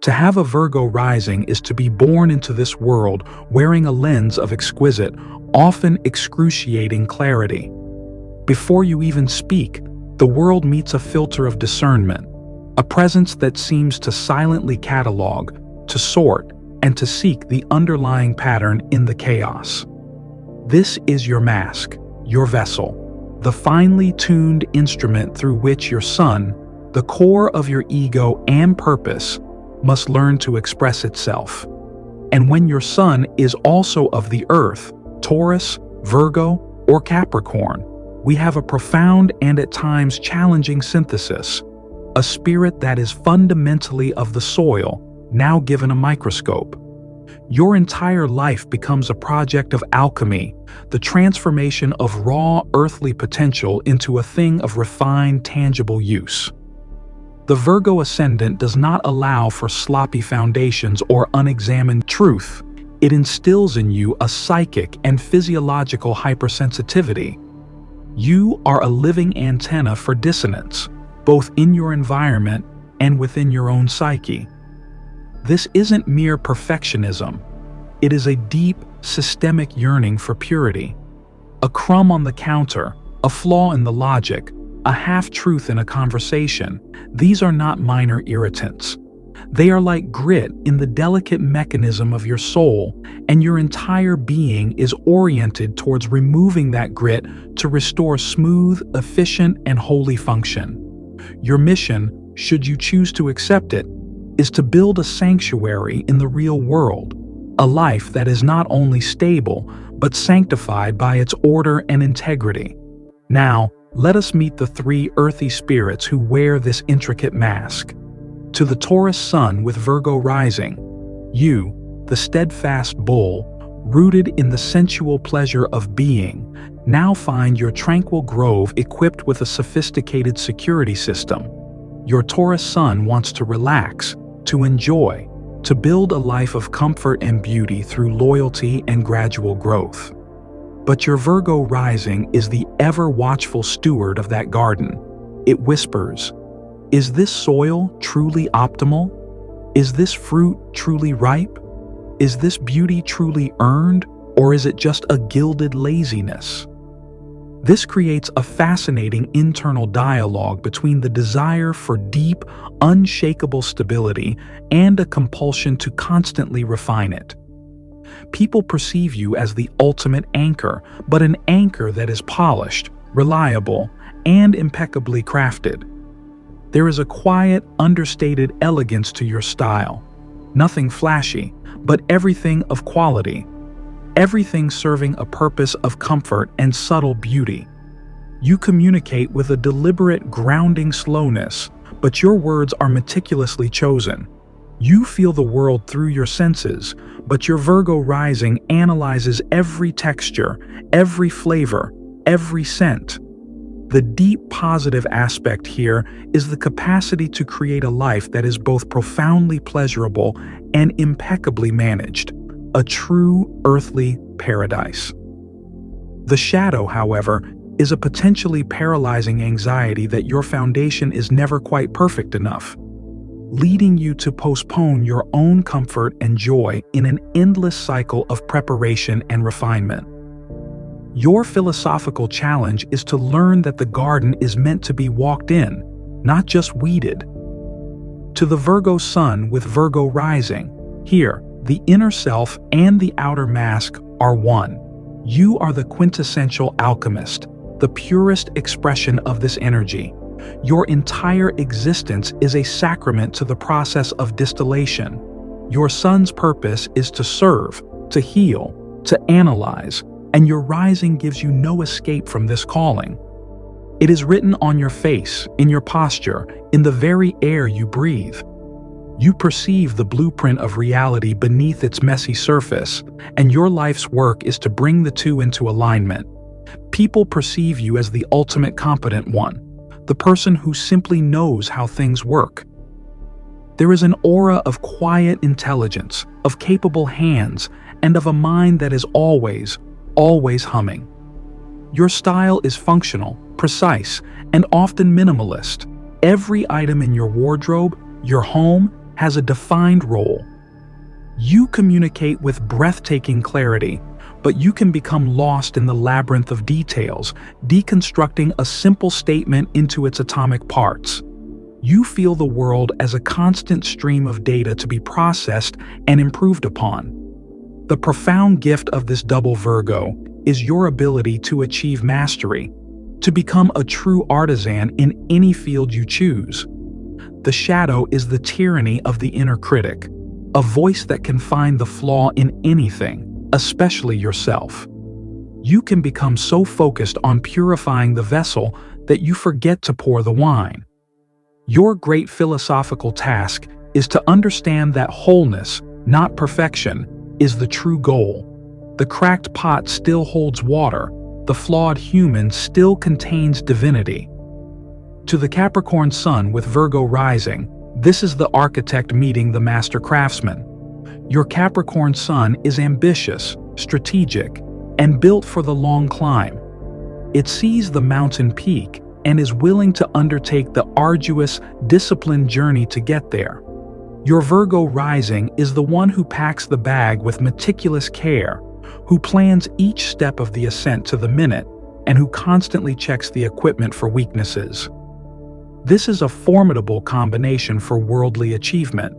To have a Virgo rising is to be born into this world wearing a lens of exquisite, often excruciating clarity. Before you even speak, the world meets a filter of discernment, a presence that seems to silently catalog, to sort, and to seek the underlying pattern in the chaos. This is your mask, your vessel, the finely tuned instrument through which your sun, the core of your ego and purpose, must learn to express itself. And when your sun is also of the earth, Taurus, Virgo, or Capricorn, we have a profound and at times challenging synthesis, a spirit that is fundamentally of the soil, now given a microscope. Your entire life becomes a project of alchemy, the transformation of raw earthly potential into a thing of refined, tangible use. The Virgo ascendant does not allow for sloppy foundations or unexamined truth. It instills in you a psychic and physiological hypersensitivity. You are a living antenna for dissonance, both in your environment and within your own psyche. This isn't mere perfectionism. It is a deep, systemic yearning for purity. A crumb on the counter, a flaw in the logic, a half-truth in a conversation, these are not minor irritants. They are like grit in the delicate mechanism of your soul, and your entire being is oriented towards removing that grit to restore smooth, efficient, and holy function. Your mission, should you choose to accept it, is to build a sanctuary in the real world, a life that is not only stable, but sanctified by its order and integrity. Now, let us meet the three earthy spirits who wear this intricate mask. To the Taurus sun with Virgo rising, you, the steadfast bull, rooted in the sensual pleasure of being, now find your tranquil grove equipped with a sophisticated security system. Your Taurus sun wants to relax, to enjoy, to build a life of comfort and beauty through loyalty and gradual growth. But your Virgo rising is the ever-watchful steward of that garden. It whispers, "Is this soil truly optimal? Is this fruit truly ripe? Is this beauty truly earned, or is it just a gilded laziness?" This creates a fascinating internal dialogue between the desire for deep, unshakable stability and a compulsion to constantly refine it. People perceive you as the ultimate anchor, but an anchor that is polished, reliable, and impeccably crafted. There is a quiet, understated elegance to your style. Nothing flashy, but everything of quality. Everything serving a purpose of comfort and subtle beauty. You communicate with a deliberate, grounding slowness, but your words are meticulously chosen. You feel the world through your senses, but your Virgo rising analyzes every texture, every flavor, every scent. The deep positive aspect here is the capacity to create a life that is both profoundly pleasurable and impeccably managed, a true earthly paradise. The shadow, however, is a potentially paralyzing anxiety that your foundation is never quite perfect enough, leading you to postpone your own comfort and joy in an endless cycle of preparation and refinement. Your philosophical challenge is to learn that the garden is meant to be walked in, not just weeded. To the Virgo sun with Virgo rising, here, the inner self and the outer mask are one. You are the quintessential alchemist, the purest expression of this energy. Your entire existence is a sacrament to the process of distillation. Your sun's purpose is to serve, to heal, to analyze, and your rising gives you no escape from this calling. It is written on your face, in your posture, in the very air you breathe. You perceive the blueprint of reality beneath its messy surface, and your life's work is to bring the two into alignment. People perceive you as the ultimate competent one, the person who simply knows how things work. There is an aura of quiet intelligence, of capable hands, and of a mind that is always humming. Your style is functional, precise, and often minimalist. Every item in your wardrobe, your home, has a defined role. You communicate with breathtaking clarity, but you can become lost in the labyrinth of details, deconstructing a simple statement into its atomic parts. You feel the world as a constant stream of data to be processed and improved upon. The profound gift of this double Virgo is your ability to achieve mastery, to become a true artisan in any field you choose. The shadow is the tyranny of the inner critic, a voice that can find the flaw in anything, especially yourself. You can become so focused on purifying the vessel that you forget to pour the wine. Your great philosophical task is to understand that wholeness, not perfection, is the true goal. The cracked pot still holds water. The flawed human still contains divinity. To the Capricorn Sun with Virgo rising, this is the architect meeting the master craftsman. Your Capricorn Sun is ambitious, strategic, and built for the long climb. It sees the mountain peak and is willing to undertake the arduous, disciplined journey to get there. Your Virgo rising is the one who packs the bag with meticulous care, who plans each step of the ascent to the minute, and who constantly checks the equipment for weaknesses. This is a formidable combination for worldly achievement.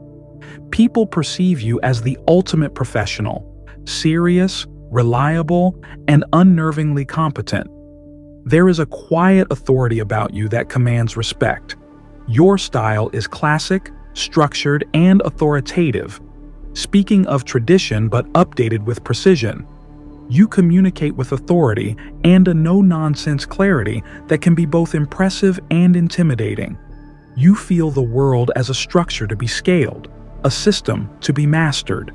People perceive you as the ultimate professional, serious, reliable, and unnervingly competent. There is a quiet authority about you that commands respect. Your style is classic, structured, and authoritative, speaking of tradition but updated with precision. You communicate with authority and a no-nonsense clarity that can be both impressive and intimidating. You feel the world as a structure to be scaled, a system to be mastered.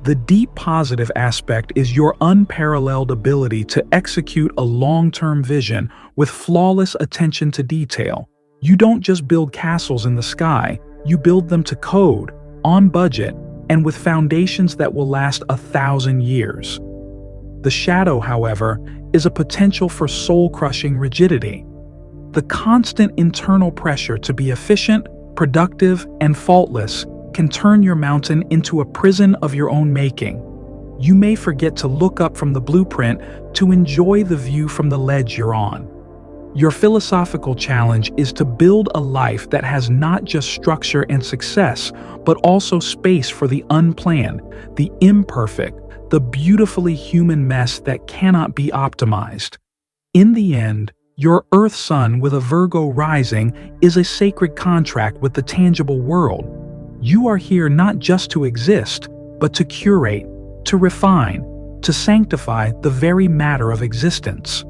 The deep positive aspect is your unparalleled ability to execute a long-term vision with flawless attention to detail. You don't just build castles in the sky, you build them to code, on budget, and with foundations that will last 1,000 years. The shadow, however, is a potential for soul-crushing rigidity. The constant internal pressure to be efficient, productive, and faultless can turn your mountain into a prison of your own making. You may forget to look up from the blueprint to enjoy the view from the ledge you're on. Your philosophical challenge is to build a life that has not just structure and success, but also space for the unplanned, the imperfect, the beautifully human mess that cannot be optimized. In the end, your Earth Sun with a Virgo rising is a sacred contract with the tangible world. You are here not just to exist, but to curate, to refine, to sanctify the very matter of existence.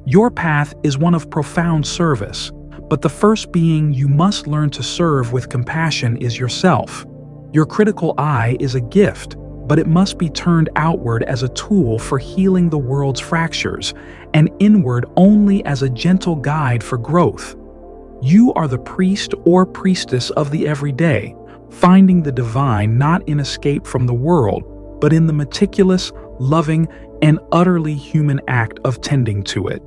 Your path is one of profound service, but the first being you must learn to serve with compassion is yourself. Your critical eye is a gift, but it must be turned outward as a tool for healing the world's fractures, and inward only as a gentle guide for growth. You are the priest or priestess of the everyday, finding the divine not in escape from the world, but in the meticulous, loving, and utterly human act of tending to it.